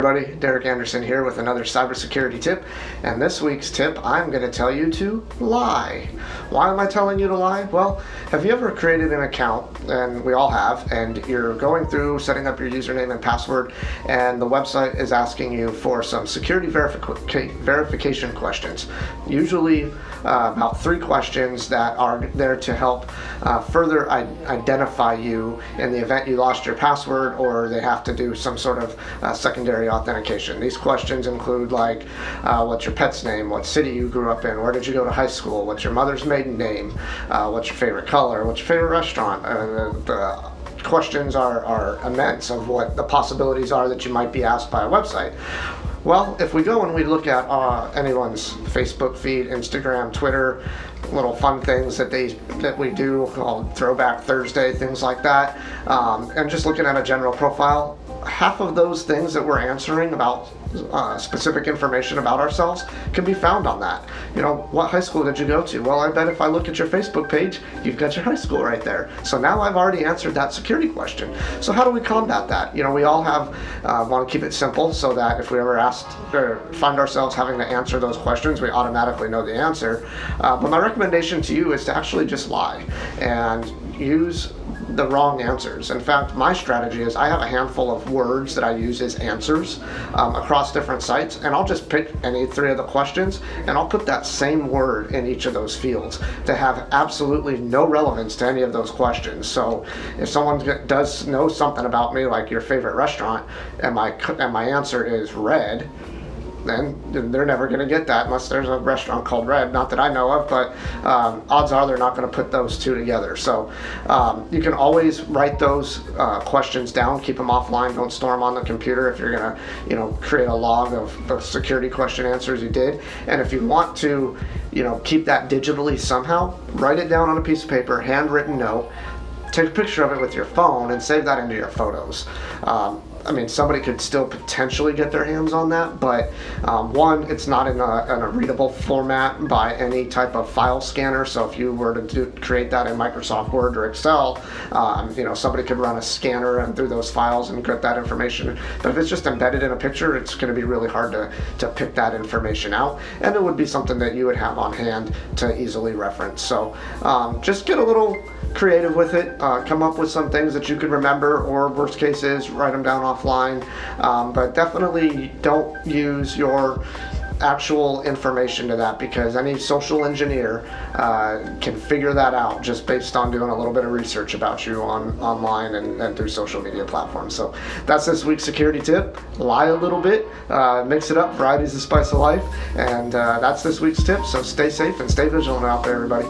Everybody, Derek Anderson here with another cybersecurity tip, and this week's tip I'm going to tell you to lie. Why am I telling you to lie? Well, have you ever created an account, and we all have, and you're going through setting up your username and password, and the website is asking you for some security verification questions, usually about 3 questions that are there to help further identify you in the event you lost your password or they have to do some sort of secondary authentication. These questions include like what's your pet's name, what city you grew up in, where did you go to high school, what's your mother's maiden name, what's your favorite color, what's your favorite restaurant. The questions are immense of what the possibilities are that you might be asked by a website. Well, if we go and we look at anyone's Facebook feed, Instagram, Twitter, little fun things that we do called Throwback Thursday, things like that, and just looking at a general profile, half of those things that we're answering about specific information about ourselves can be found on that. You know, what high school did you go to? Well, I bet if I look at your Facebook page, you've got your high school right there. So now I've already answered that security question. So how do we combat that? You know, we all want to keep it simple so that if we ever find ourselves having to answer those questions, we automatically know the answer. But my recommendation to you is to actually just lie and use the wrong answers. In fact, my strategy is I have a handful of words that I use as answers across different sites, and I'll just pick any 3 of the questions and I'll put that same word in each of those fields to have absolutely no relevance to any of those questions. So if someone does know something about me, like your favorite restaurant, and my answer is red, then they're never going to get that unless there's a restaurant called Red, not that I know of, but odds are they're not going to put those 2 together. So you can always write those questions down, keep them offline, don't store them on the computer if you're going to create a log of the security question answers you did. And if you want to keep that digitally somehow, write it down on a piece of paper, handwritten note, take a picture of it with your phone and save that into your photos. I mean, somebody could still potentially get their hands on that, but one, it's not in a readable format by any type of file scanner. So if you were to create that in Microsoft Word or Excel, somebody could run a scanner and through those files and get that information. But if it's just embedded in a picture, it's going to be really hard to pick that information out, and it would be something that you would have on hand to easily reference. So just get a little creative with it, come up with some things that you can remember, or worst case is write them down offline, but definitely don't use your actual information to that, because any social engineer can figure that out just based on doing a little bit of research about you online and through social media platforms. So that's this week's security tip. Lie a little bit, mix it up, variety's the spice of life, and that's this week's tip. So stay safe and stay vigilant out there, everybody.